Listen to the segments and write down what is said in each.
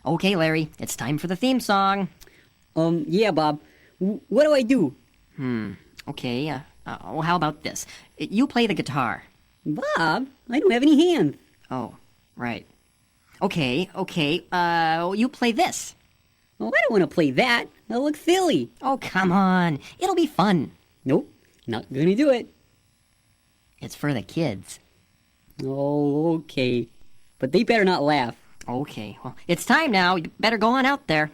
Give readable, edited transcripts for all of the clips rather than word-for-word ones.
Okay, Larry, it's time for the theme song. Yeah, Bob. What do I do? Okay, well, how about this? You play the guitar. Bob, I don't have any hands. Oh, right. Okay, you play this. Oh, I don't want to play that. That looks silly. Oh, come on. It'll be fun. Nope, not gonna do it. It's for the kids. Oh, okay. But they better not laugh. Okay, well, it's time now. You better go on out there.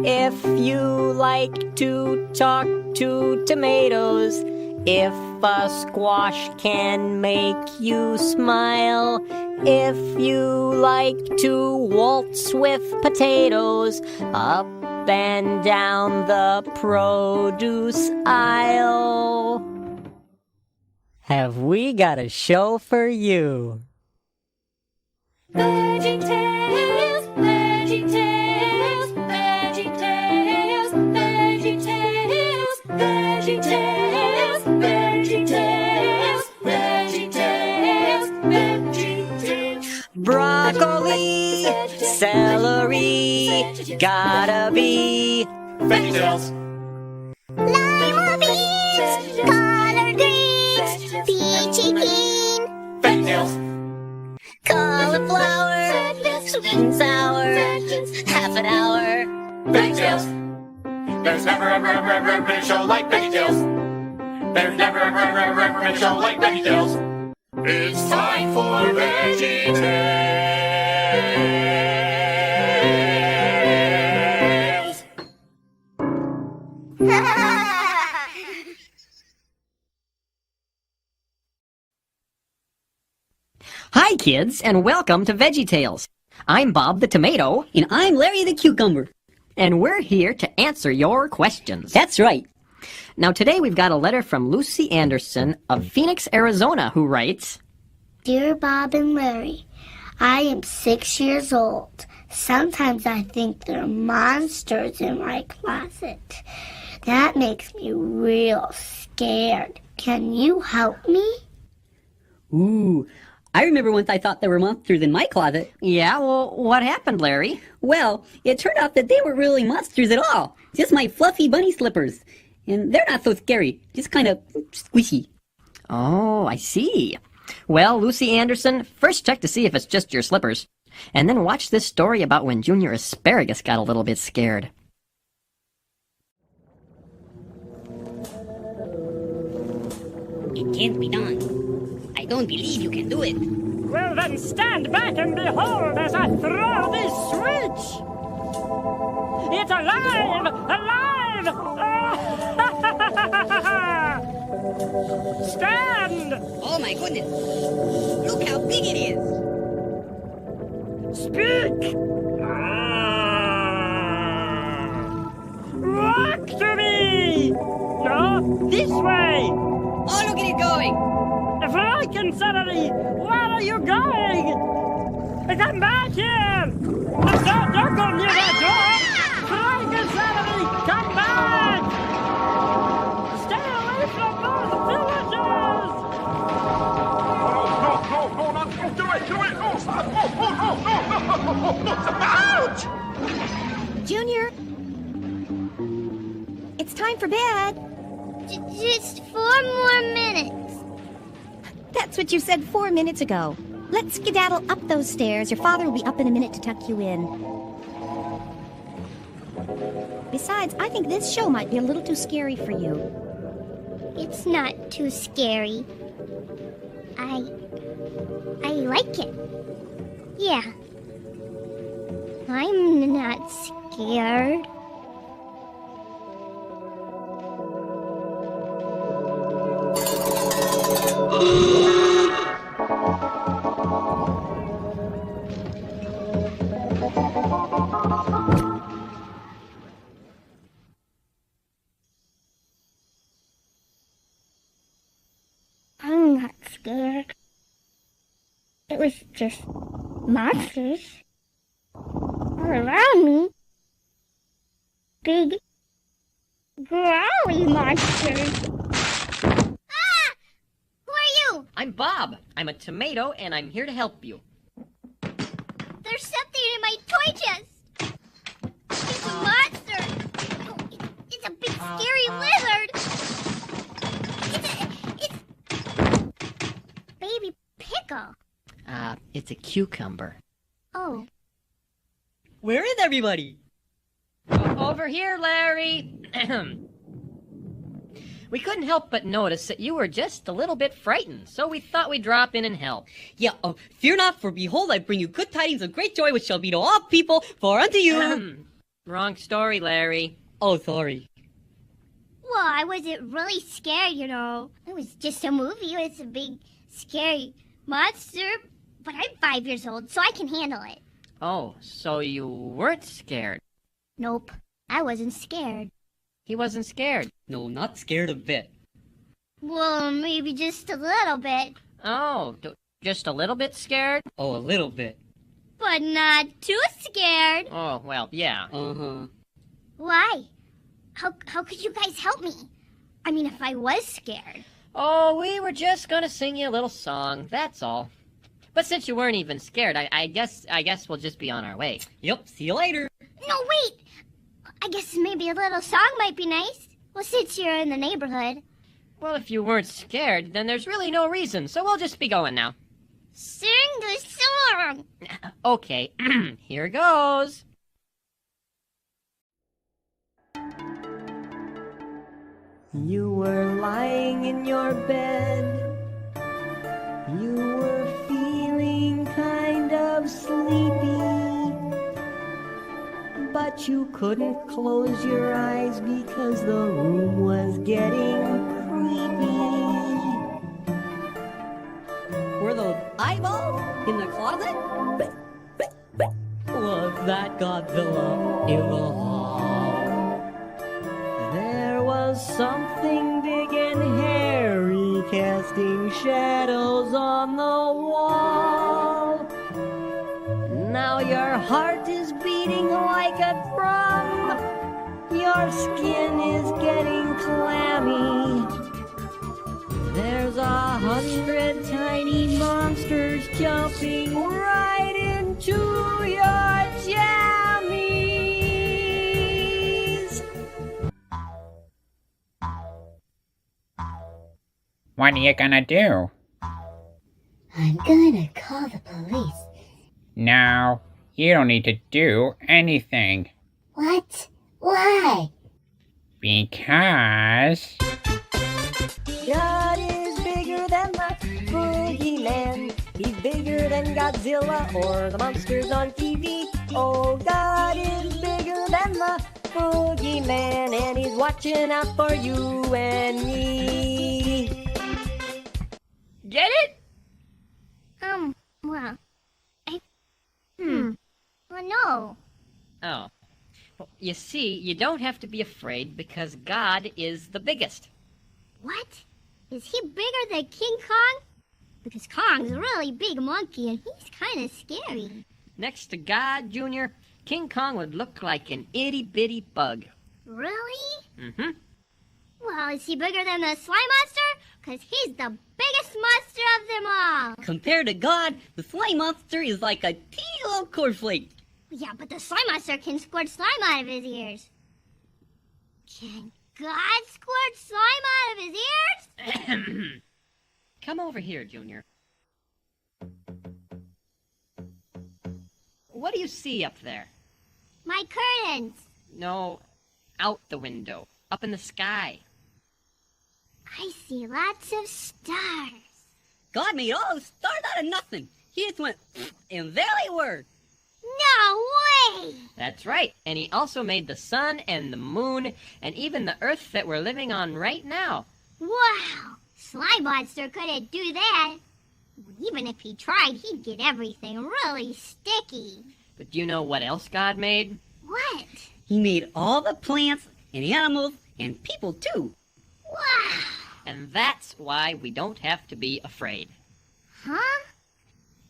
If you like to talk to tomatoes, if a squash can make you smile, if you like to waltz with potatoes, up and down the produce aisle, have we got a show for you? VeggieTales, VeggieTales, VeggieTales, VeggieTales, VeggieTales, VeggieTales, VeggieTales, VeggieTales. Broccoli, celery, gotta be VeggieTales. Lima beans, collard greens, peachy keen, VeggieTales. cauliflower, sweet and sour, half an hour. VeggieTales. There's never ever been a show like VeggieTales. There's never ever been a show like VeggieTales. It's time for VeggieTales. Hi, kids, and welcome to VeggieTales. I'm Bob the Tomato, And I'm Larry the Cucumber. and we're here to answer your questions. That's right. Now, today we've got a letter from Lucy Anderson of Phoenix, Arizona, who writes, Dear Bob and Larry, I am 6 years old. Sometimes I think there are monsters in my closet. That makes me real scared. Can you help me? Ooh, I remember once I thought there were monsters in my closet. Yeah, well, what happened, Larry? Well, it turned out that they weren't really monsters at all. Just my fluffy bunny slippers. And they're not so scary, just kind of squishy. Oh, I see. Well, Lucy Anderson, first check to see if it's just your slippers, and then watch this story about when Junior Asparagus got a little bit scared. It can't be done. I don't believe you can do it. Well, then stand back and behold as I throw this switch! It's alive! Alive! Stand! Oh my goodness! Look how big it is! Speak! Walk to me! No, this way! Oh, look at it going! Frankenstein, where are you going? Come back here! Don't go near that door! Frankenstein, come back! Stay away from those villagers! No, not do it! Oh, stop! Oh, ouch! Junior, it's time for bed. Just 4 more minutes. That's what you said 4 minutes ago. Let's skedaddle up those stairs. Your father will be up in a minute to tuck you in. Besides, I think this show might be a little too scary for you. It's not too scary. I like it. Yeah. I'm not scared. I'm not scared. It was just monsters all around me. Big Growly monsters. Ah! Who are you? I'm Bob. I'm a tomato, and I'm here to help you. There's something in my toy chest. It's a monster. Oh, it's a big scary lizard. It's baby pickle. It's a cucumber. Oh. Where is everybody? Over here, Larry. We couldn't help but notice that you were just a little bit frightened, so we thought we'd drop in and help. Yeah, fear not, for behold, I bring you good tidings of great joy, which shall be to all people, for unto you... Wrong story, Larry. Oh, sorry. Well, I wasn't really scared, you know. It was just a movie. It was a big, scary monster. But I'm 5 years old, so I can handle it. Oh, so you weren't scared? Nope, I wasn't scared. He wasn't scared. No, not scared a bit. Well, maybe just a little bit. Oh, just a little bit scared? Oh, a little bit. But not too scared. Oh, well, yeah. Uh-huh. Why? How could you guys help me? I mean, if I was scared. Oh, we were just gonna sing you a little song, that's all. But since you weren't even scared, I guess we'll just be on our way. Yep, see you later. No, wait! I guess maybe a little song might be nice. Well, since you're in the neighborhood. Well, if you weren't scared, then there's really no reason, so we'll just be going now. Sing the song! Okay, here goes. You were lying in your bed. You were feeling kind of sleepy. But you couldn't close your eyes because the room was getting creepy. Were those eyeballs in the closet? Was that Godzilla in the hall? There was something big and hairy casting shadows on the wall. Now your heart is beating like a drum. Your skin is getting clammy. There's 100 tiny monsters jumping right into your jammies. What are you gonna do? I'm gonna call the police. No, you don't need to do anything. What? Why? Because... God is bigger than the boogeyman. He's bigger than Godzilla or the monsters on TV. Oh, God is bigger than the boogeyman, and he's watching out for you and me. Get it? Well, well, no. Oh. Well, you see, you don't have to be afraid because God is the biggest. What? Is he bigger than King Kong? Because Kong's a really big monkey and he's kind of scary. Next to God, Junior, King Kong would look like an itty-bitty bug. Really? Mm-hmm. Well, is he bigger than the slime monster? Because he's the biggest monster of them all. Compared to God, the slime monster is like a teeny little cornflake. Yeah, but the slime monster can squirt slime out of his ears. Can God squirt slime out of his ears? Come over here, Junior. What do you see up there? My curtains. No, out the window, up in the sky. I see lots of stars. God made all those stars out of nothing. He just went, and there they were. No way! That's right, and he also made the sun and the moon and even the earth that we're living on right now. Wow! Slime Monster couldn't do that. Even if he tried, he'd get everything really sticky. But do you know what else God made? What? He made all the plants and animals and people too. Wow! And that's why we don't have to be afraid. Huh?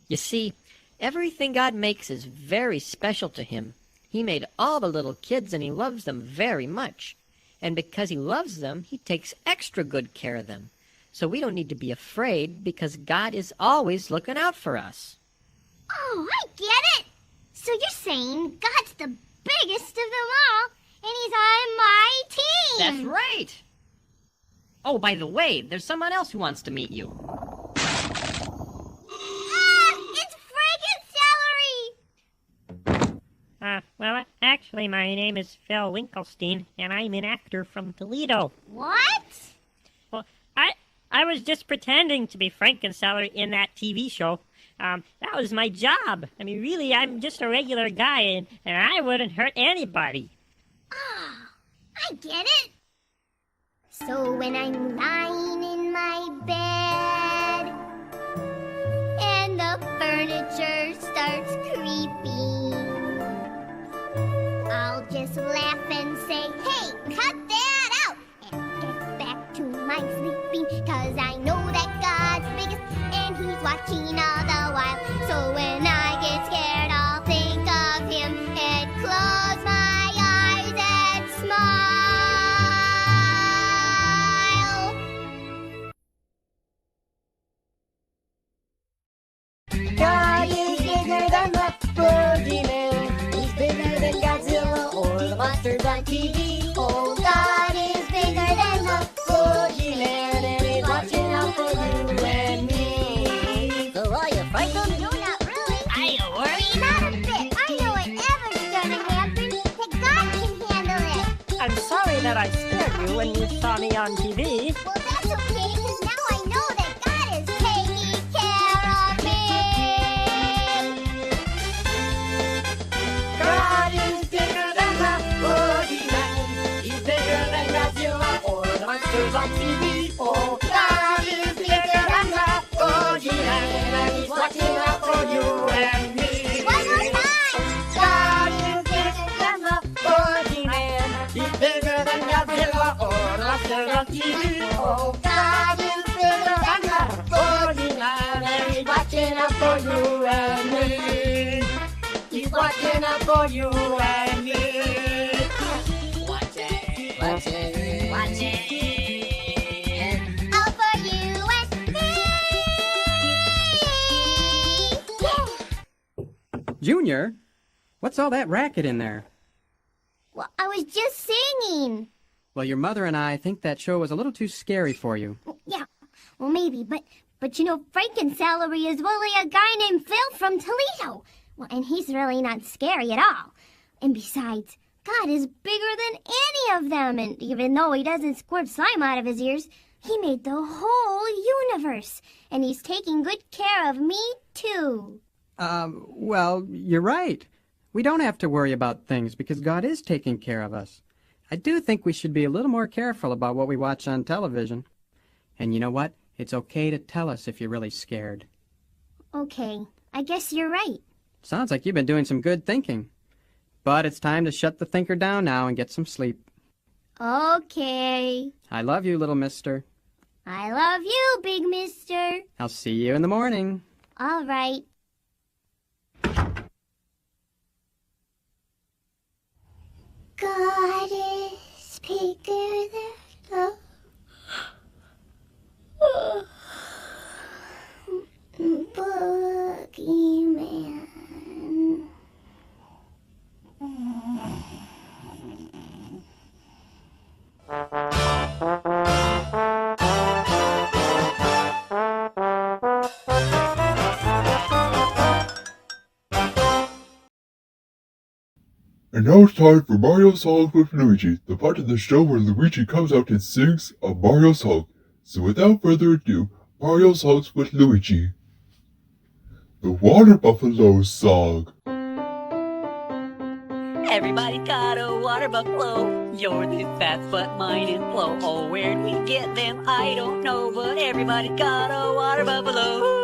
You see, everything God makes is very special to him. He made all the little kids and he loves them very much. And because he loves them, he takes extra good care of them. So we don't need to be afraid because God is always looking out for us. Oh, I get it. So you're saying God's the biggest of them all, and he's on my team. That's right. Oh, by the way, there's someone else who wants to meet you. It's Franken Celery. Well, actually, my name is Phil Winkelstein, and I'm an actor from Toledo. What? Well, I was just pretending to be Franken-Celery in that TV show. That was my job. I mean, really, I'm just a regular guy, and I wouldn't hurt anybody. Oh, I get it. So when I'm lying in my bed and the furniture starts creeping, I'll just laugh and say, hey, cut that out, and get back to my sleeping, 'cause I know that God's biggest and he's watching all the while. So when I get scared, I'll think of him and close my eyes and smile. God is bigger than the boogeyman. He's bigger than Godzilla or the monsters on TV. Oh, God is bigger than the boogeyman, and he's watching out for you and me. So are you frightened? No, not really. Are you worried? Not a bit. I know whatever's gonna happen, that God can handle it. I'm sorry that I scared you when you saw me on TV. Well, that's okay, because now I know that God is taking care of me. God is bigger than the boogeyman. He's bigger than Godzilla or the monsters on TV. Oh, God is bigger than the boogeyman, and he's watching out for you and me. One more time. God is bigger than the boogeyman. He's bigger than Godzilla or the monsters on TV. Oh, God is bigger than the boogeyman, and he's watching out for you and me. He's watching out for you and me. Watching. Watching. Watching. Out for you and me. Yeah. Junior, what's all that racket in there? Well, I was just singing. Well, your mother and I think that show was a little too scary for you. Yeah, well, maybe, but you know, Franken-Celery is really a guy named Phil from Toledo. Well, and he's really not scary at all. And besides, God is bigger than any of them, and even though he doesn't squirt slime out of his ears, he made the whole universe, and he's taking good care of me, too. Well, you're right. We don't have to worry about things because God is taking care of us. I do think we should be a little more careful about what we watch on television. And you know what? It's okay to tell us if you're really scared. Okay, I guess you're right. Sounds like you've been doing some good thinking. But it's time to shut the thinker down now and get some sleep. Okay. I love you, little mister. I love you, big mister. I'll see you in the morning. All right. God is bigger than the boogeyman. And now it's time for Mario Songs with Luigi, the part of the show where Luigi comes out and sings a Mario song. So without further ado, Mario Songs with Luigi. The Water Buffalo Song. Everybody's got a water buffalo. Yours is fast, but mine is slow. Oh, where'd we get them? I don't know, but everybody's got a water buffalo.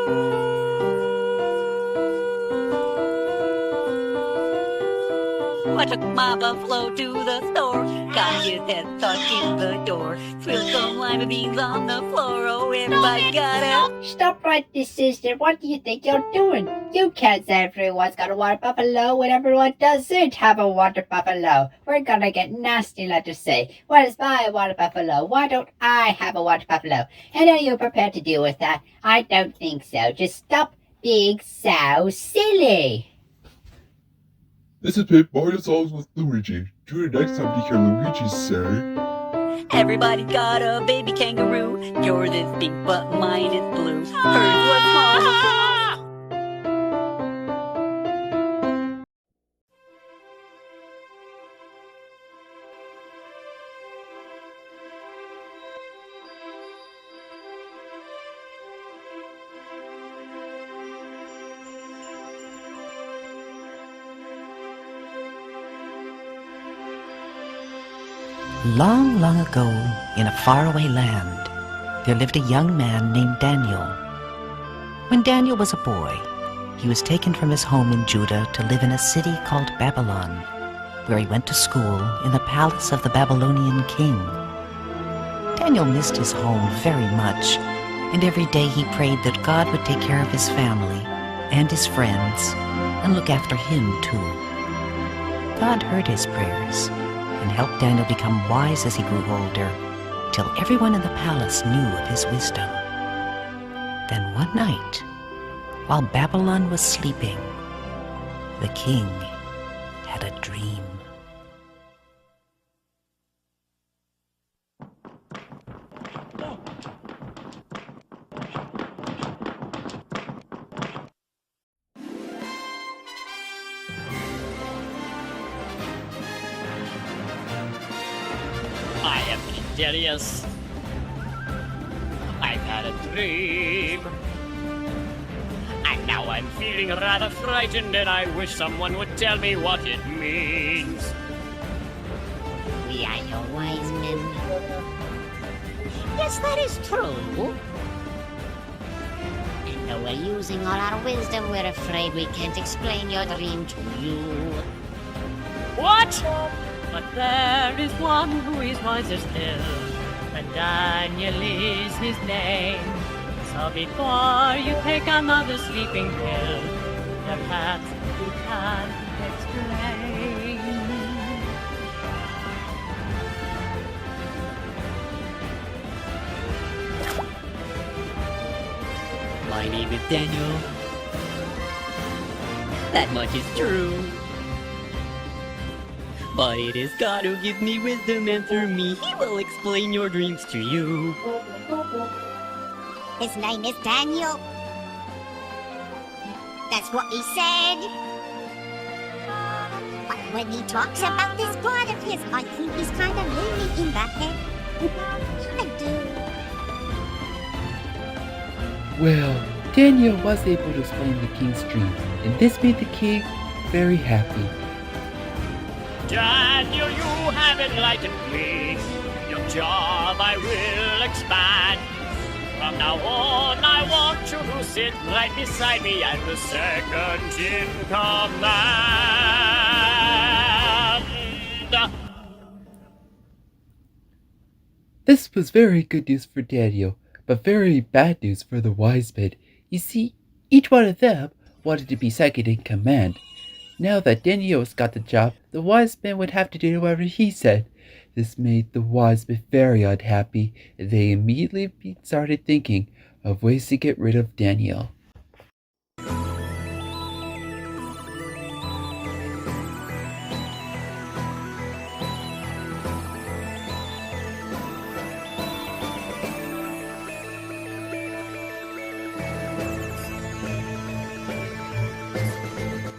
I took my buffalo to the store. got his head stuck in the door. Spilled some lima beans on the floor. Oh, everybody got up. Stop right this, sister. What do you think you're doing? You can't say everyone's got a water buffalo when everyone doesn't have a water buffalo. We're gonna get nasty, let us say. What is my water buffalo? Why don't I have a water buffalo? And are you prepared to deal with that? I don't think so. Just stop being so silly. This has been Mario Songs with Luigi. Tune in next time to hear Luigi say... Everybody got a baby kangaroo. Yours is pink, but mine is blue. Hers was small. Long, long ago, in a faraway land, there lived a young man named Daniel. When Daniel was a boy, he was taken from his home in Judah to live in a city called Babylon, where he went to school in the palace of the Babylonian king. Daniel missed his home very much, and every day he prayed that God would take care of his family and his friends and look after him too. God heard his prayers and helped Daniel become wise as he grew older, till everyone in the palace knew of his wisdom. Then one night, while Babylon was sleeping, the king had a dream. I am Darius. I've had a dream. And now I'm feeling rather frightened, and I wish someone would tell me what it means. We are your wise men. Yes, that is true. And though we're using all our wisdom, we're afraid we can't explain your dream to you. What? But there is one who is wiser still, and Daniel is his name. So before you take another sleeping pill, perhaps you can explain. My name is Daniel. That much is true. But it is God who gives me wisdom, and through me he will explain your dreams to you. His name is Daniel. That's what he said. But when he talks about this part of his, I think he's kind of loony in the head. I do. Well, Daniel was able to explain the king's dream, and this made the king very happy. Daniel, you have enlightened me. Your job I will expand. From now on, I want you to sit right beside me as the second in command. This was very good news for Daniel, but very bad news for the wise men. You see, each one of them wanted to be second in command. Now that Daniel's got the job, the wise men would have to do whatever he said. This made the wise men very unhappy, and they immediately started thinking of ways to get rid of Daniel.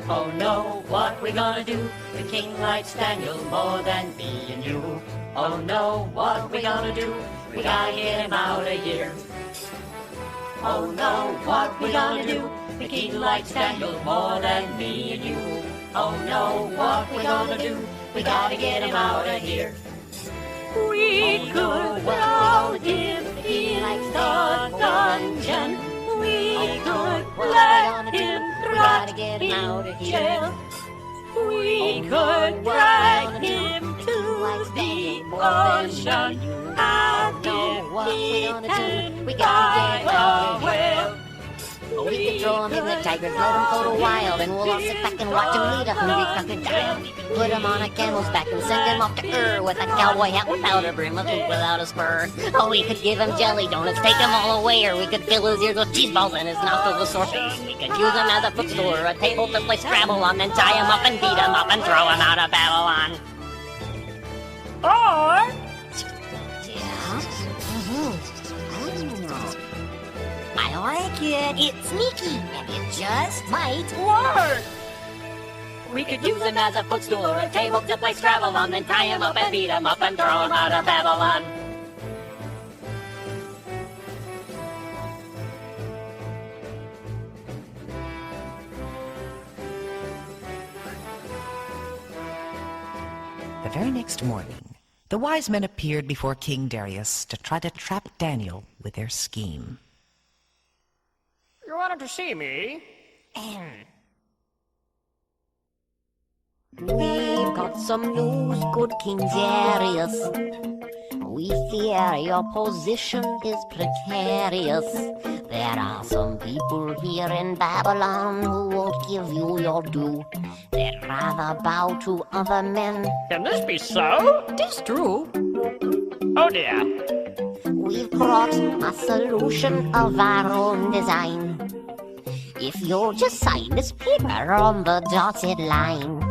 Oh no, what we gonna do? The king likes Daniel more than me and you. Oh no, what we gonna do? We gotta get him out of here. Oh no, what we gonna do? The king likes Daniel more than me and you. Oh no, what we gonna do? We gotta get him out of here. We could throw him in the dungeon. We could let him rot in jail. We could drag him to likes Daniel more than ocean. you. I know what we're gonna do. We gotta get away. We could throw him in the tigers, let him go to wild, and we'll all sit back and watch him lead a hungry crocodile. We could put him on a camel's back and send him off to with a cowboy hat without a brim, a boot without a spur. Oh, we could give him jelly donuts, take them all away, or we could fill his ears with cheese balls and his mouth with a sore face. We could use him as a footstool or a table to play Scrabble on, then tie him up and beat him up and throw him out of Babylon. Or I like it. It's sneaky, and it just might work. We could use him as a footstool or a table to play Scrabble on, then tie him up and beat him up and throw him out of Babylon. The very next morning, the wise men appeared before King Darius to try to trap Daniel with their scheme. You wanted to see me? We've got some news, good King Darius. We fear your position is precarious. There are some people here in Babylon who won't give you your due. They'd rather bow to other men. Can this be so? It's true. Oh dear. We've brought a solution of our own design. If you'll just sign this paper on the dotted line,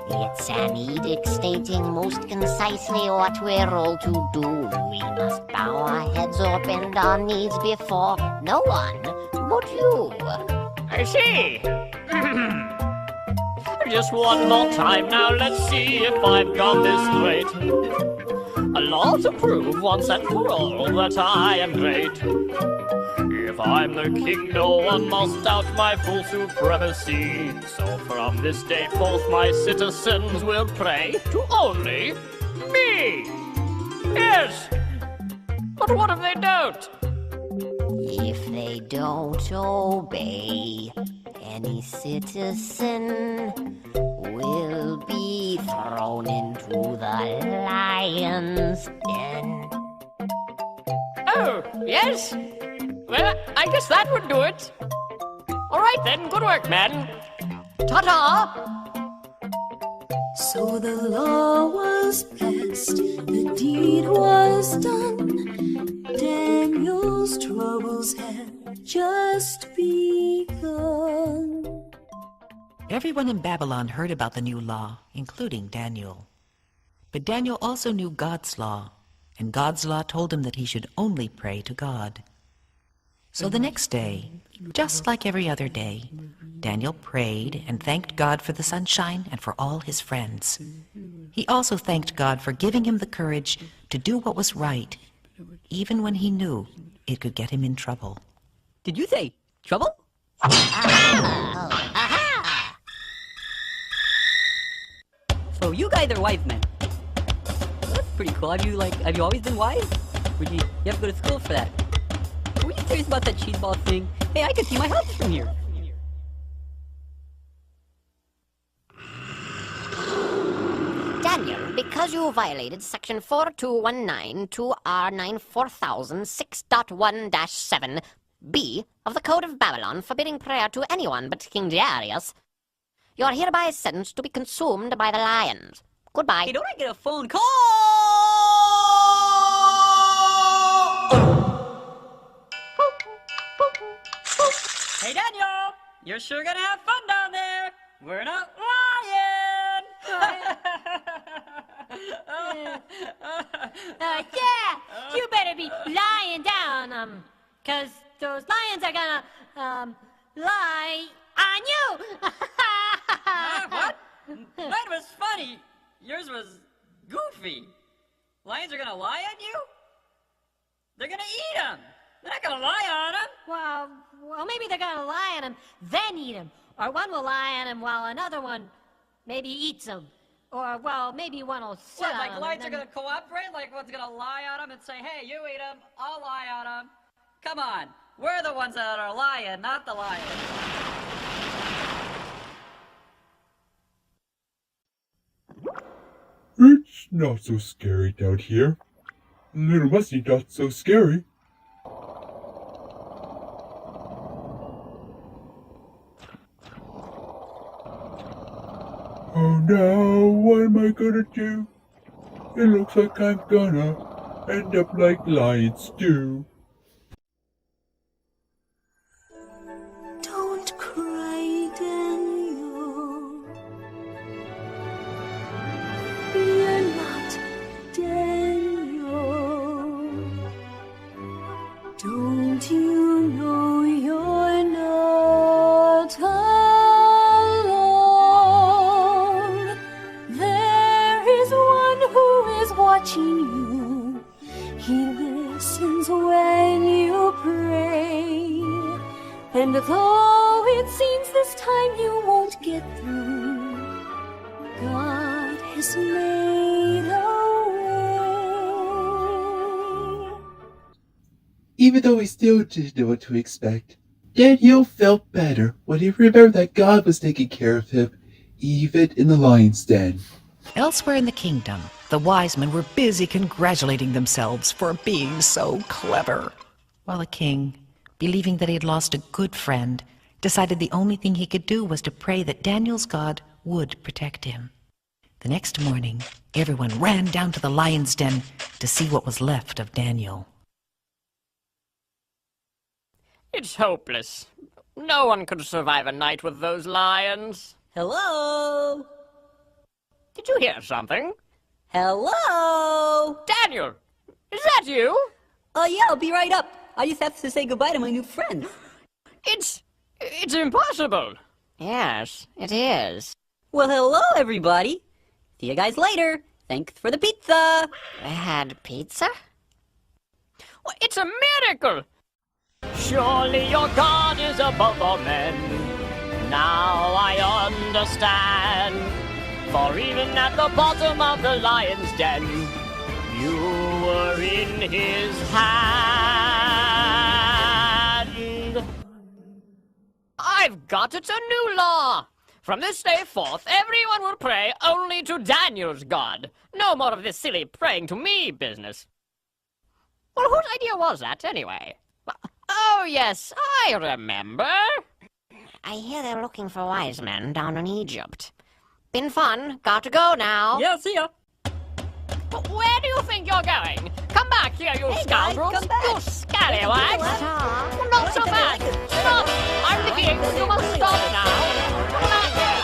it's an edict stating most concisely what we're all to do. We must bow our heads or bend our knees before no one but you. I see. Just one more time now, let's see if I've got this straight. A law to prove once and for all that I am great. If I'm the king, no one must doubt my full supremacy. So from this day forth my citizens will pray to only me. Yes, but what if they don't? If they don't obey, any citizen will be thrown into the lion's den. Oh, yes? Well, I guess that would do it. All right then, good work, man. Ta-ta! So the law was passed, the deed was done. Daniel's troubles had just begun. Everyone in Babylon heard about the new law, including Daniel. But Daniel also knew God's law, and God's law told him that he should only pray to God. So the next day, just like every other day, Daniel prayed and thanked God for the sunshine and for all his friends. He also thanked God for giving him the courage to do what was right, even when he knew it could get him in trouble. Did you say trouble? So you guys are wise men. That's pretty cool. Have you always been wise? Or you have to go to school for that? Were you serious about that cheese ball thing? Hey, I can see my house from here. Daniel, because you violated Section 4219 2R9 4006.1-7B of the Code of Babylon forbidding prayer to anyone but King Darius, you are hereby sentenced to be consumed by the lions. Goodbye. Hey, don't I get a phone call? Hey, Daniel! You're sure gonna have fun down there! We're not lying! Yeah, you better be lying down, 'cause those lions are gonna, lie on you! What? Mine was funny. Yours was goofy. Lions are gonna lie on you? They're gonna eat them! They're not gonna lie on him. Well, maybe they're gonna lie on him, then eat him. Or one will lie on him while another one maybe eats him. Or, well, maybe one will sit on What, like him. lions are gonna cooperate? Like one's gonna lie on him and say, hey, you eat him, I'll lie on him. Come on, we're the ones that are lying, not the lions. It's not so scary down here. Little Musty not so scary. Oh no, what am I gonna do? It looks like I'm gonna end up like lions do. Don't cry, Daniel. You're not Daniel. Don't you know you're not alone? There is one who is watching you. He listens when you pray. And though it seems this time you won't get through, God has made a way. Even though he still didn't know what to expect, Daniel felt better when he remembered that God was taking care of him, even in the lion's den. Elsewhere in the kingdom, the wise men were busy congratulating themselves for being so clever, while the king, believing that he had lost a good friend, decided the only thing he could do was to pray that Daniel's God would protect him. The next morning, everyone ran down to the lion's den to see what was left of Daniel. It's hopeless. No one could survive a night with those lions. Hello? Did you hear something? Hello? Daniel! Is that you? Oh, yeah, I'll be right up. I just have to say goodbye to my new friend. It's impossible. Yes, it is. Well, hello, everybody. See you guys later. Thanks for the pizza. I had pizza? Well, it's a miracle. Surely your God is above all men. Now I understand. For even at the bottom of the lion's den, you were in his hand. I've got it, a new law. From this day forth, everyone will pray only to Daniel's God. No more of this silly praying to me business. Well, whose idea was that, anyway? Oh, yes, I remember. I hear they're looking for wise men down in Egypt. Been fun. Got to go now. Yeah, see ya. But where do you think you're going? Come back here, you scoundrels! Guys, come back. You scallywags! Stop. Not so bad! Stop! I'm the king! You must stop now! Come back here!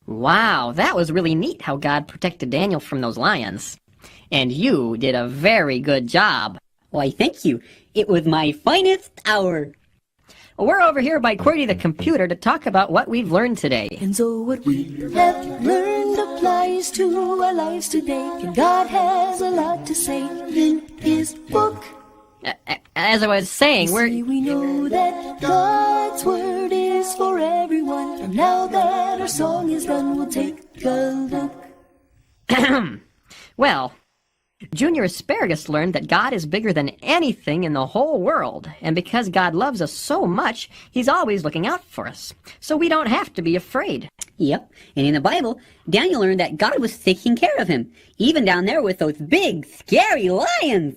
Wow, that was really neat how God protected Daniel from those lions. And you did a very good job. Why, thank you. It was my finest hour. We're over here by QWERTY the computer to talk about what we've learned today. And so what we have learned applies to our lives today. And God has a lot to say in his book. As I was saying, we know that God's word is for everyone. And now that our song is done, we'll take a look. Well, Junior Asparagus learned that God is bigger than anything in the whole world, and because God loves us so much, he's always looking out for us, so we don't have to be afraid. Yep, and in the Bible, Daniel learned that God was taking care of him, even down there with those big, scary lions.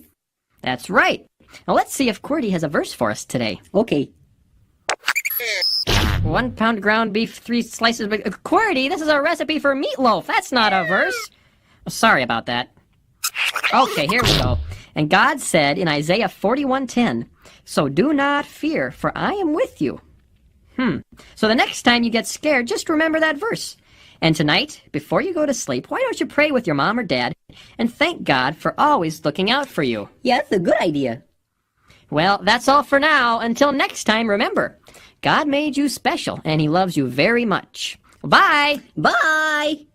That's right. Now let's see if QWERTY has a verse for us today. Okay. 1 pound ground beef, 3 slices of... QWERTY, this is a recipe for meatloaf. That's not a verse. Sorry about that. Okay, here we go. And God said in Isaiah 41:10, "So do not fear, for I am with you." So the next time you get scared, just remember that verse. And tonight, before you go to sleep, why don't you pray with your mom or dad and thank God for always looking out for you? Yeah, that's a good idea. Well, that's all for now. Until next time, remember, God made you special, and he loves you very much. Bye! Bye!